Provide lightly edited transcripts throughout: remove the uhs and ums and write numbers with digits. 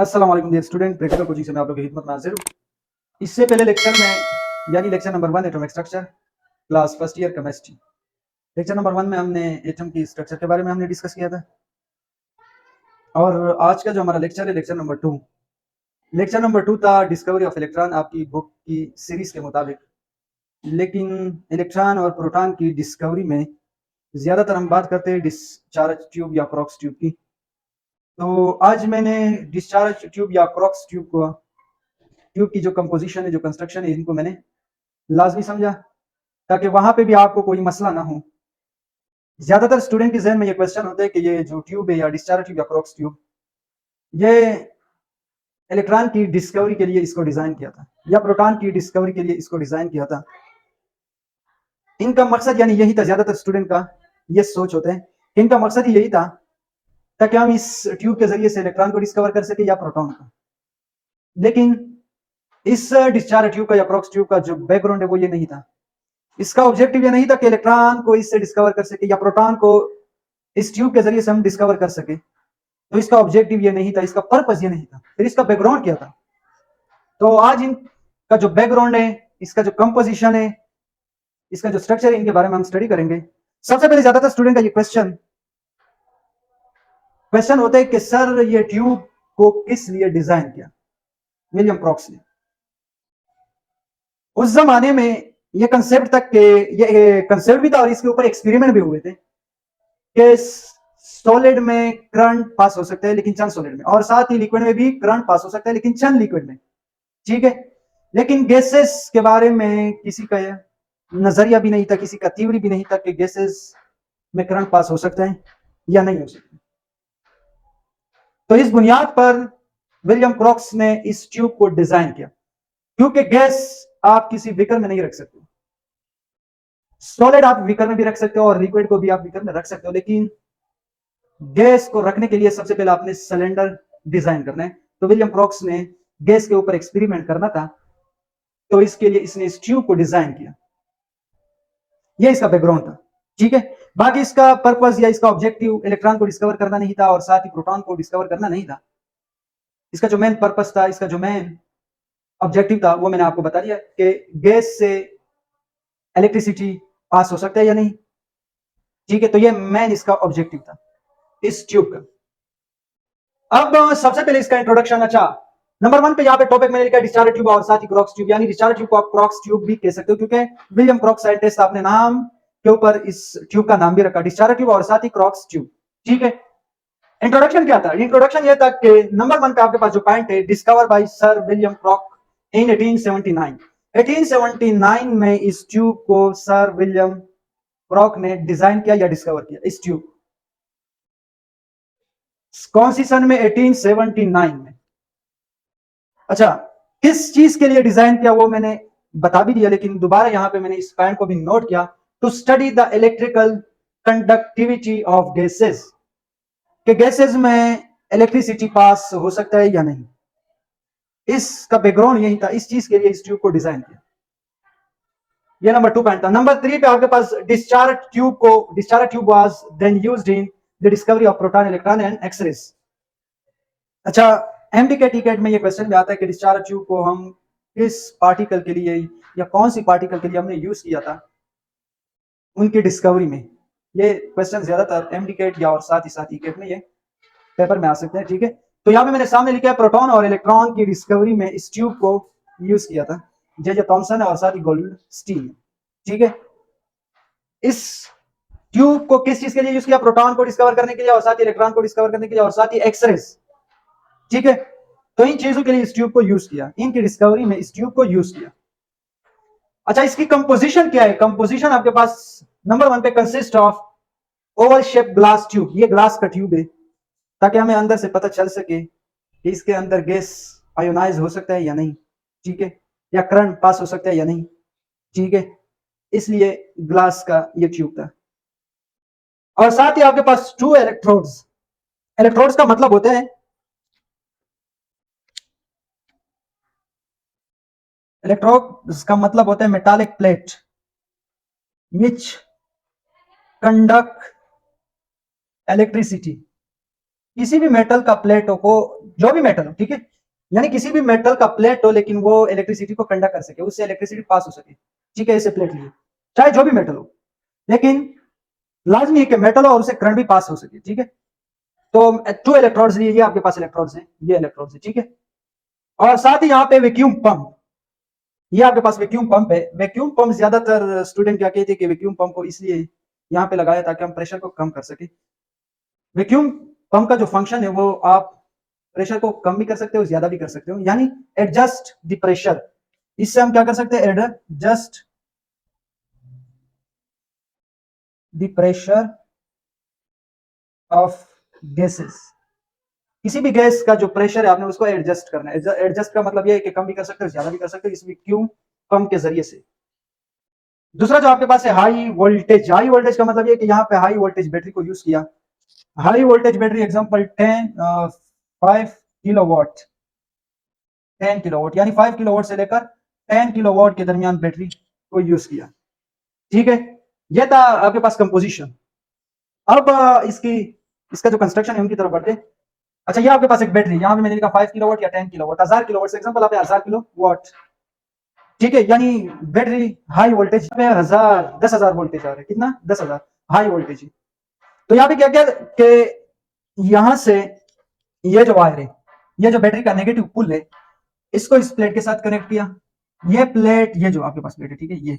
अस्सलाम वालेकुम dear student, practical coaching से मैं आप लोगों की खिदमत में हाजिर हूँ। इससे पहले लेक्चर में यानी lecture number 1 atomic structure class first year chemistry, lecture number 1 में हमने एटम की स्ट्रक्चर के बारे में हमने डिस्कस किया था। और आज का जो हमारा लेक्चर है लेक्चर नंबर 2 था डिस्कवरी ऑफ इलेक्ट्रॉन आपकी बुक की सीरीज के मुताबिक। लेकिन इलेक्ट्रॉन और प्रोटॉन की डिस्कवरी में ज़्यादातर हम बात करते हैं डिस्चार्ज ट्यूब या क्रॉक्स ट्यूब की। तो आज मैंने डिस्चार्ज ट्यूब या क्रॉक्स ट्यूब की जो कंपोजिशन है, जो कंस्ट्रक्शन है, इनको मैंने लाजमी समझा ताकि वहां पे भी आपको कोई मसला ना हो। ज्यादातर स्टूडेंट के जहन में ये क्वेश्चन होता है कि ये जो ट्यूब है या डिस्चार्ज ट्यूब या क्रॉक्स ट्यूब, ये इलेक्ट्रॉन की डिस्कवरी के लिए इसको डिजाइन किया था या प्रोटॉन की डिस्कवरी के लिए इसको डिजाइन किया था। इनका मकसद यानी यही था, ज्यादातर स्टूडेंट का ये सोच होता है कि इनका मकसद ही यही था ताकि हम इस ट्यूब के जरिए से इलेक्ट्रॉन को डिस्कवर कर सके या प्रोटॉन को। लेकिन इस डिस्चार्ज ट्यूब का या क्रॉक्स ट्यूब का जो बैकग्राउंड है वो ये नहीं था। इसका ऑब्जेक्टिव ये नहीं था कि इलेक्ट्रॉन को इससे डिस्कवर कर सके या प्रोटॉन को इस ट्यूब के जरिए से हम डिस्कवर कर सके। तो इसका ऑब्जेक्टिव ये नहीं था, इसका पर्पस ये नहीं था। फिर इसका बैकग्राउंड क्या था? तो आज इनका जो बैकग्राउंड है, इसका जो कंपोजिशन है, इसका जो स्ट्रक्चर है, इनके बारे में हम स्टडी करेंगे। सबसे पहले ज्यादातर स्टूडेंट का ये क्वेश्चन होता है कि सर ये ट्यूब को किस लिए डिजाइन किया विलियम क्रॉक्स ने। उस जमाने में ये कंसेप्ट तक के ये कंसेप्ट भी था और इसके ऊपर एक्सपेरिमेंट भी हुए थे कि सॉलिड में करंट पास हो सकता है लेकिन चंद सॉलिड में, और साथ ही लिक्विड में भी करंट पास हो सकता है लेकिन चंद लिक्विड में। ठीक है, लेकिन गैसेस के बारे में किसी का नजरिया भी नहीं था, किसी का थ्योरी भी नहीं था कि गैसेस में करंट पास हो सकता है या नहीं हो सकता। तो इस बुनियाद पर विलियम क्रॉक्स ने इस ट्यूब को डिजाइन किया, क्योंकि गैस आप किसी बीकर में नहीं रख सकते। सॉलिड आप बीकर में भी रख सकते हो और लिक्विड को भी आप बीकर में रख सकते हो, लेकिन गैस को रखने के लिए सबसे पहले आपने सिलेंडर डिजाइन करना है। तो विलियम क्रॉक्स ने गैस के ऊपर एक्सपेरिमेंट करना था, तो इसके लिए इसने इस ट्यूब को डिजाइन किया। ये इसका बैकग्राउंड था। ठीक है, बाकी इसका पर्पस या इसका ऑब्जेक्टिव इलेक्ट्रॉन को डिस्कवर करना नहीं था और साथ ही प्रोटॉन को डिस्कवर करना नहीं था। इसका जो मेन पर्पस था, इसका जो मेन ऑब्जेक्टिव था, वो मैंने आपको बता दिया कि गैस से इलेक्ट्रिसिटी पास हो सकता है या नहीं। ठीक है, तो ये मेन इसका ऑब्जेक्टिव था इस ट्यूब का। अब सबसे पहले इसका इंट्रोडक्शन। अच्छा, नंबर 1 पे यहाँ पे टॉपिक मैंने लिखा डिस्चार्ज ट्यूब और साथ ही क्रॉक्स ट्यूब, यानी डिस्चार्ज ट्यूब को आप क्रॉक्स ट्यूब भी कह सकते हो, क्योंकि विलियम क्रॉक्स साइंटिस्ट अपने नाम के ऊपर इस ट्यूब का नाम भी रखा, डिस्चार्ज ट्यूब और साथ ही क्रॉक्स ट्यूब। ठीक है, इंट्रोडक्शन क्या था? इंट्रोडक्शन ये था कि नंबर 1 पे आपके पास जो पॉइंट है, डिस्कवर बाय सर विलियम क्रॉक इन 1879। 1879 में इस ट्यूब को सर विलियम क्रॉक ने डिजाइन किया या डिस्कवर किया, इस ट्यूब। कौन सी सन में? 1879 में। अच्छा, किस चीज के लिए डिजाइन किया वो मैंने बता भी दिया, लेकिन दोबारा यहां पे मैंने इस पॉइंट को भी नोट किया, to study the electrical conductivity of gases, कि गैसेस में इलेक्ट्रिसिटी पास हो सकता है या नहीं। इसका बैकग्राउंड यही था, इस चीज के लिए इस ट्यूब को डिजाइन किया। ये नंबर 2 पॉइंट था। नंबर 3 पे आपके पास discharge tube was then used in the discovery of proton, electron and X rays. अच्छा, एमडी के टिकट में ये क्वेश्चन भी आता है कि डिस्चार्ज ट्यूब को हम किस पार्टिकल के लिए या कौन सी पार्टिकल के लिए हमने यूज किया था उनकी डिस्कवरी में। ये क्वेश्चन ज्यादातर एमडी या और साथ ही ईकेट में ये पेपर में आ सकते हैं। ठीक है, तो यहाँ पे मैंने सामने लिखा है प्रोटॉन और इलेक्ट्रॉन की डिस्कवरी में इस ट्यूब को यूज किया था जे थॉमसन और साथ ही गोल्डस्टीन। ठीक है, इस ट्यूब को किस चीज के लिए यूज किया? प्रोटॉन को डिस्कवर करने के लिए और साथ ही इलेक्ट्रॉन को डिस्कवर करने के लिए और साथ ही एक्सरेज। ठीक है, तो इन चीजों के लिए इस ट्यूब को यूज किया, इनकी डिस्कवरी में इस ट्यूब को यूज किया। अच्छा, इसकी कंपोजिशन क्या है? कंपोजिशन आपके पास नंबर 1 पे consist of Oval shape glass tube. ये ग्लास का ट्यूब है ताकि हमें अंदर से पता चल सके कि इसके अंदर गैस आयोनाइज हो सकता है या नहीं। ठीक है, या करंट पास हो सकता है या नहीं। ठीक है, इसलिए ग्लास का ये ट्यूब था। और साथ ही आपके पास 2 इलेक्ट्रोड्स। इलेक्ट्रोड्स का मतलब होता है, इलेक्ट्रोड्स का मतलब होता है मेटालिक प्लेट विच कंडक्ट इलेक्ट्रिसिटी। किसी भी मेटल का प्लेट को, जो भी मेटल हो, ठीक है, यानी किसी भी मेटल का प्लेट हो लेकिन वो इलेक्ट्रिसिटी को कंडक्ट कर सके, उससे इलेक्ट्रिसिटी पास हो सके, ठीक है, ऐसे प्लेट लिए, चाहे जो भी मेटल हो, लेकिन लाजमी है कि मेटल हो और उससे करंट भी पास हो सके, ठीक है। तो 2 इलेक्ट्रोड्स लिए, ये आपके पास इलेक्ट्रोड्स हैं, ये इलेक्ट्रोड्स है, ठीक है। और साथ ही यहाँ पे वैक्यूम पंप, ये आपके पास वैक्यूम पंप है। वैक्यूम पंप ज्यादातर स्टूडेंट क्या कहते हैं कि वैक्यूम पंप को इसलिए यहाँ पे लगाया ताकि हम प्रेशर को कम कर सके। वैक्यूम पंप का जो फंक्शन है वो आप प्रेशर को कम भी कर सकते हो, ज्यादा भी कर सकते हो, यानी एडजस्ट द प्रेशर। इससे हम क्या कर सकते हैं, adjust the pressure of gases. किसी भी गैस का जो प्रेशर है आपने उसको एडजस्ट करना है। एडजस्ट का मतलब ये है कि कम भी कर सकते हो, ज्यादा भी कर सकते हो, इस वैक्यूम पंप के जरिए से। दूसरा जो आपके पास है हाई वोल्टेज। हाई वोल्टेज का मतलब ये कि यहाँ पे हाई वोल्टेज बैटरी को यूज किया। High voltage battery example 5 kilowatt, 10 kilowatt, यानी 5 किलोवाट से लेकर 10 किलोवाट के दरमियान बैटरी को यूज किया, ठीक है। यह था आपके पास कंपोजिशन। अब इसका जो कंस्ट्रक्शन है उनकी तरफ बढ़ते। अच्छा, ये आपके पास एक बैटरी, यहाँ पे मैंने लिखा 5 किलोवाट या 10 किलोवाट, 1000 किलोवाट से एग्जांपल आप 1000 किलोवाट, ठीक है, यानी बैटरी हाई वोल्टेज पे 10,000 वोल्टेज आ रहा है, कितना, 10,000 हाई वोल्टेज। तो यहाँ पे क्या क्या कि यहां से ये जो वायर है, ये जो बैटरी का नेगेटिव पुल है, इसको इस प्लेट के साथ कनेक्ट किया। ये प्लेट, ये जो आपके पास प्लेट है, ठीक है, ये,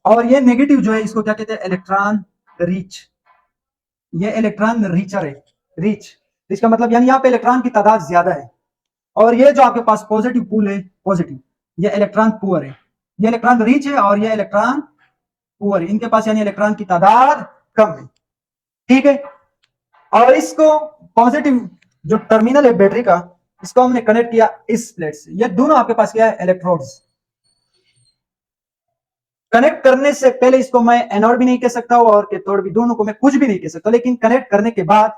और ये नेगेटिव जो है इसको क्या कहते हैं, इलेक्ट्रॉन रीच। ये इलेक्ट्रॉन रीचर है, रीच, इसका मतलब यानी यहाँ पे इलेक्ट्रॉन की तादाद ज्यादा है। और ये जो आपके पास पॉजिटिव पुल है, पॉजिटिव, ये इलेक्ट्रॉन पुअर है। ये इलेक्ट्रॉन रिच है और ये इलेक्ट्रॉन पुअर है, इनके पास यानी इलेक्ट्रॉन की तादाद कम है, ठीक है। और इसको पॉजिटिव जो टर्मिनल है बैटरी का, इसको हमने कनेक्ट किया इस प्लेट से। ये दोनों आपके पास क्या है, इलेक्ट्रोड्स। कनेक्ट करने से पहले इसको मैं एनोड भी नहीं कह सकता हूं और कैथोड भी, दोनों को मैं कुछ भी नहीं कह सकता, लेकिन कनेक्ट करने के बाद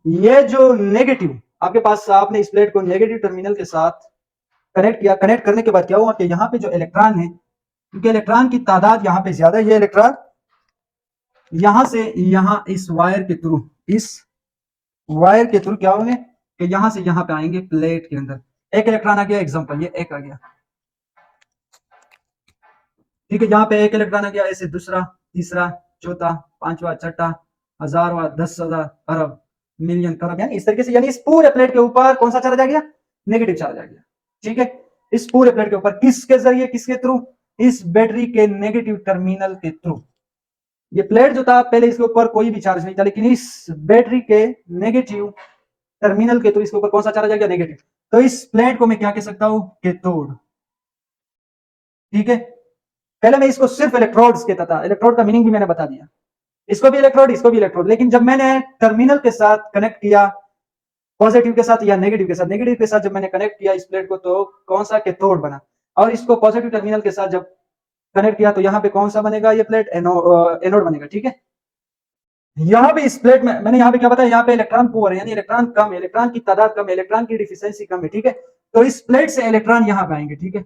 ये जो नेगेटिव आपके पास, आपने इस प्लेट को नेगेटिव टर्मिनल के साथ कनेक्ट किया। कनेक्ट करने के बाद क्या हुआ कि यहाँ पे जो इलेक्ट्रॉन है, क्योंकि इलेक्ट्रॉन की तादाद यहाँ पे ज्यादा है, ये इलेक्ट्रॉन यहां से यहां इस वायर के थ्रू, इस वायर के थ्रू क्या होंगे कि यहां से यहां पे आएंगे प्लेट के अंदर। एक इलेक्ट्रॉन आ गया, एग्जांपल ये एक आ गया, ठीक है, यहाँ पे एक इलेक्ट्रॉन आ गया, ऐसे दूसरा, तीसरा, चौथा, पांचवा, छठा, हजारवा, 10,000, अरब, मिलियन, करोड़, यानी इस तरीके से, यानी इस पूरे प्लेट के ऊपर कौन सा चार्ज आ गया, नेगेटिव चार्ज आ गया, ठीक है। इस पूरे प्लेट के ऊपर किसके जरिए, किसके थ्रू, इस बैटरी के नेगेटिव टर्मिनल के थ्रू। ये प्लेट जो था पहले इसके ऊपर कोई भी चार्ज नहीं था, लेकिन इस बैटरी के नेगेटिव टर्मिनल के थ्रू इसके ऊपर कौन सा चार्ज आ गया, नेगेटिव। तो इस प्लेट को मैं क्या कह सकता हूं, कैथोड, ठीक है। पहले मैं इसको सिर्फ इलेक्ट्रोड्स कहता था, इलेक्ट्रोड का मीनिंग भी मैंने बता दिया, इसको भी इलेक्ट्रोड, इसको भी इलेक्ट्रोड, लेकिन जब मैंने टर्मिनल के साथ कनेक्ट किया, पॉजिटिव के साथ या नेगेटिव के साथ, नेगेटिव के साथ जब मैंने कनेक्ट किया इस प्लेट को, तो कौन सा, कैथोड बना। और इसको पॉजिटिव टर्मिनल के साथ जब कनेक्ट किया तो यहाँ पे कौन सा बनेगा, ये प्लेट एनोड बनेगा, ठीक है। यहाँ पे इस प्लेट में मैंने यहाँ पे क्या बताया, यहाँ पे इलेक्ट्रॉन पुअर है, यानी इलेक्ट्रॉन कम है, इलेक्ट्रॉन की तादाद कम है, इलेक्ट्रॉन की डिफिशियंसी कम है, ठीक है। तो इस प्लेट से इलेक्ट्रॉन यहाँ पे आएंगे, ठीक है,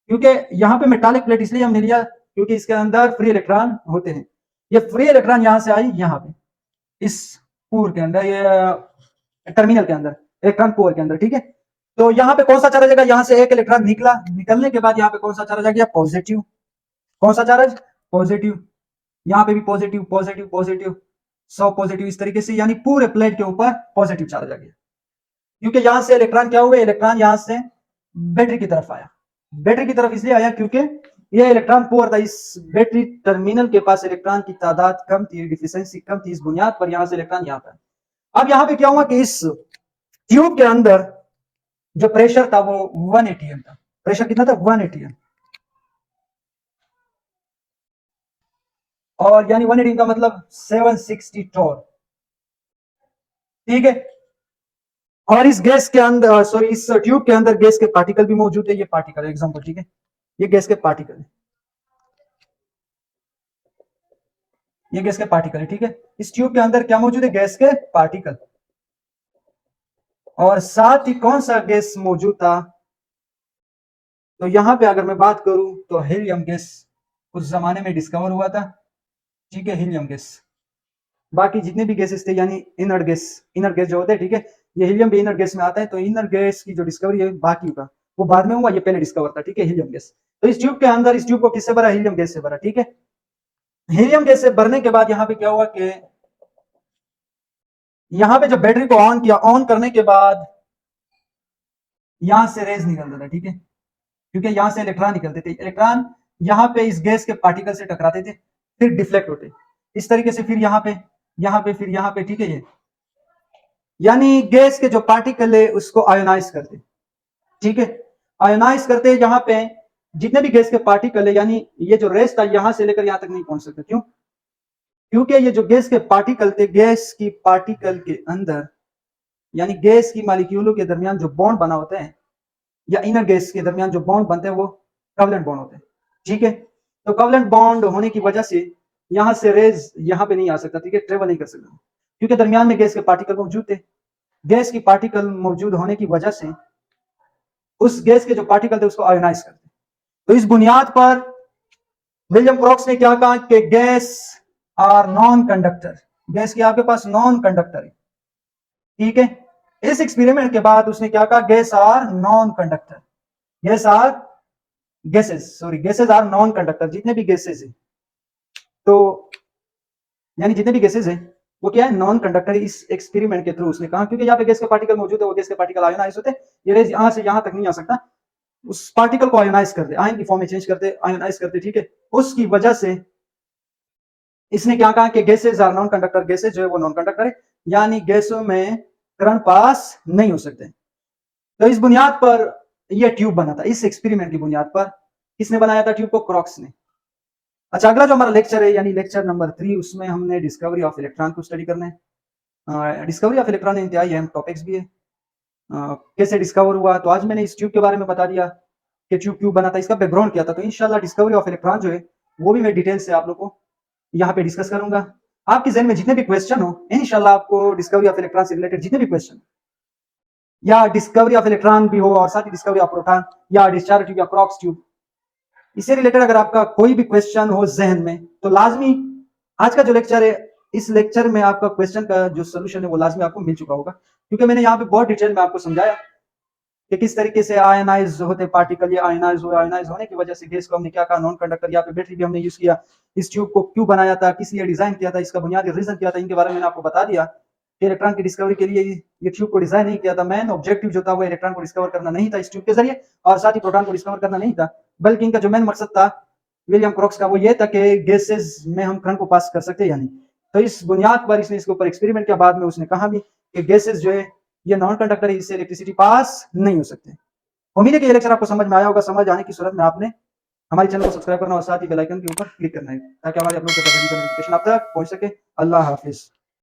क्योंकि यहाँ पे मेटालिक प्लेट इसलिए हमने लिया क्योंकि इसके अंदर फ्री इलेक्ट्रॉन होते हैं। ये फ्री इलेक्ट्रॉन यहाँ से आई यहाँ पे, इस पूर के अंदर, ये टर्मिनल के अंदर, इलेक्ट्रॉन पोर के अंदर, ठीक है। तो यहाँ पे कौन सा चार्ज आएगा, यहाँ से एक इलेक्ट्रॉन निकला, निकलने के बाद यहाँ पे कौन सा चार्ज आ गया, पॉजिटिव। कौन सा चार्ज, पॉजिटिव। यहाँ पे भी पॉजिटिव, पॉजिटिव, पॉजिटिव, 100 पॉजिटिव, इस तरीके से, यानी पूरे प्लेट के ऊपर पॉजिटिव चार्ज आ गया, क्योंकि यहां से इलेक्ट्रॉन क्या हुए, इलेक्ट्रॉन यहां से बैटरी की तरफ आया। बैटरी की तरफ इसलिए आया क्योंकि ये इलेक्ट्रॉन पोर था, इस बैटरी टर्मिनल के पास इलेक्ट्रॉन की तादाद कम थी, डिफिशियंसी कम थी, इस बुनियाद पर यहां से इलेक्ट्रॉन यहाँ पर। अब यहाँ पे क्या हुआ कि इस ट्यूब के अंदर जो प्रेशर था वो 1 atm था। प्रेशर कितना था, 1 atm। और यानी 1 atm का मतलब 760 टोर, ठीक है। और इस गैस के अंदर, सॉरी, इस ट्यूब के अंदर गैस के पार्टिकल भी मौजूद है, ये पार्टिकल एग्जांपल, ठीक है, ये गैस के पार्टिकल है, ये गैस के पार्टिकल है, ठीक है। इस ट्यूब के अंदर क्या मौजूद है, गैस के पार्टिकल। और साथ ही कौन सा गैस मौजूद था, तो यहां पे अगर मैं बात करूं तो हीलियम गैस उस जमाने में डिस्कवर हुआ था, ठीक है, हीलियम गैस। बाकी जितने भी गैसेस थे, यानी इनर्ट गैस जो होते हैं, ठीक है, ये हीलियम भी इनर्ट गैस में आता है। तो इनर्ट गैस की जो डिस्कवरी है बाकी का वो बाद में हुआ, ये पहले डिस्कवर था, ठीक है, हीलियम गैस। तो इस ट्यूब के अंदर, इस ट्यूब को किससे भरा? हीलियम गैस से भरा, ठीक है। हीलियम गैस से भरने के बाद यहाँ पे क्या हुआ कि यहाँ पे जब बैटरी को ऑन किया, ऑन करने के बाद यहां से रेज निकलता था, ठीक है, क्योंकि यहां से इलेक्ट्रॉन निकलते थे। इलेक्ट्रॉन यहाँ पे इस गैस के पार्टिकल से टकराते थे, फिर डिफ्लेक्ट होते इस तरीके से, फिर यहाँ पे फिर यहाँ पे, ठीक है। ये यानी गैस के जो पार्टिकल है उसको आयोनाइज करते, ठीक है, आयोनाइज करते। यहाँ पे जितने भी गैस के पार्टिकल है, यानी ये जो रेस था यहां से लेकर यहां तक नहीं पहुंच सकते। क्यों? क्योंकि ये जो गैस के पार्टिकल थे, गैस की पार्टिकल के अंदर, यानी गैस की मॉलिक्यूलों के दरमियान जो बॉन्ड बना होता है, या इनर गैस के दरमियान जो बॉन्ड बनते हैं वो कवलेंट बॉन्ड होते हैं, ठीक है। तो कवलेंट बॉन्ड होने की वजह से यहां से रेज यहां पे नहीं आ सकता, ठीक है, ट्रेवल नहीं कर सकता, क्योंकि दरमियान में गैस के पार्टिकल मौजूद थे। गैस की पार्टिकल मौजूद होने की वजह से उस गैस के जो पार्टिकल थे उसको आयोनाइज करते। तो इस बुनियाद पर विलियम क्रॉक्स ने क्या कहा कि gas are non conductor, gas की आपके पास नॉन कंडक्टर है, ठीक है। इस एक्सपेरिमेंट के बाद उसने क्या कहा? Gas are non conductor, gas are gases are non conductor. जितने भी गैसेस है, तो यानी जितने भी गैसेस है वो क्या है? Non conductor. इस एक्सपेरिमेंट के थ्रू उसने कहा, क्योंकि यहाँ पे गैस के पार्टिकल मौजूद है, वो गैस के पार्टिकल आयोनाइज होते हैं, ये रेज यहां से यहां तक नहीं आ सकता, उस पार्टिकल को आयोनाइज करते, आयन की फॉर्म में चेंज करते, आयोनाइज करते, ठीक है। उसकी वजह से इसने क्या कहा कि gases are non conductor, gases जो है वो नॉन कंडक्टर है, यानी गैसों में करंट पास नहीं हो सकते। तो इस बुनियाद पर यह ट्यूब बना था, इस एक्सपेरिमेंट की बुनियाद पर। किसने बनाया था ट्यूब को? क्रॉक्स ने। अच्छा, अगला जो हमारा लेक्चर है, यानी लेक्चर नंबर 3, उसमें हमने डिस्कवरी ऑफ इलेक्ट्रॉन को स्टडी करना है। डिस्कवरी ऑफ इलेक्ट्रॉन इंतहाई अहम टॉपिक्स भी है। कैसे डिस्कवर हुआ, तो आज मैंने इस ट्यूब के बारे में बता दिया कि ट्यूब क्यों बना था, इसका बैकग्राउंड क्या था। तो इंशाल्लाह डिस्कवरी ऑफ इलेक्ट्रॉन जो है वो भी मैं डिटेल से आप लोग को यहाँ पे डिस्कस करूंगा। आपके जहन में जितने भी क्वेश्चन हो, इंशाल्लाह आपको डिस्कवरी ऑफ इलेक्ट्रॉन से रिलेटेड जितने भी क्वेश्चन, या डिस्कवरी ऑफ इलेक्ट्रॉन भी हो और साथ ही डिस्कवरी ऑफ प्रोटॉन या डिस्चार्ज ट्यूब या क्रॉक्स ट्यूब, इससे रिलेटेड अगर आपका कोई भी क्वेश्चन हो जहन में, तो लाजमी आज का जो लेक्चर है, इस लेक्चर में आपका क्वेश्चन का जो सोल्यूशन है वो लाजमी आपको मिल चुका होगा, क्योंकि मैंने यहाँ पे बहुत डिटेल में आपको समझाया कि किस तरीके से आयनाइज होते पार्टिकल, ये आयनाइज हुए, आयनाइज होने की वजह से गैस को हमने क्या कहा? Non conductor. यहाँ पे बैटरी भी हमने यूज किया। इस ट्यूब को क्यों बनाया था, किस लिए डिजाइन किया था, इसका बुनियादी रीजन क्या था, इनके बारे में मैंने आपको बता दिया कि इलेक्ट्रॉन की डिस्कवरी के लिए ये ट्यूब को डिजाइन नहीं किया था। मेन ऑब्जेक्टिव जो था वो इलेक्ट्रॉन को डिस्कवर करना नहीं था इस ट्यूब के जरिए, और साथ ही प्रोटॉन को डिस्कवर करना नहीं था, बल्कि इनका जो मेन मकसद था विलियम क्रॉक्स का, वो ये था कि गैसेस में हम करंट को पास कर सकते हैं या नहीं। तो इस बुनियाद पर इसने इसके ऊपर एक्सपेरिमेंट किया। बाद में उसने कहा भी कि गैसेस जो है ये नॉन कंडक्टर है, इससे इलेक्ट्रिसिटी पास नहीं हो सकते। उम्मीद है कि ये लेक्चर आपको समझ में आया होगा। समझ आने की सूरत में आपने हमारे चैनल को सब्सक्राइब करना और साथ ही बेल आइकन के ऊपर क्लिक करना है, ताकि हमारे अपलोड करने की नोटिफिकेशन आप तक पहुंच सके। अल्लाह हाफिज।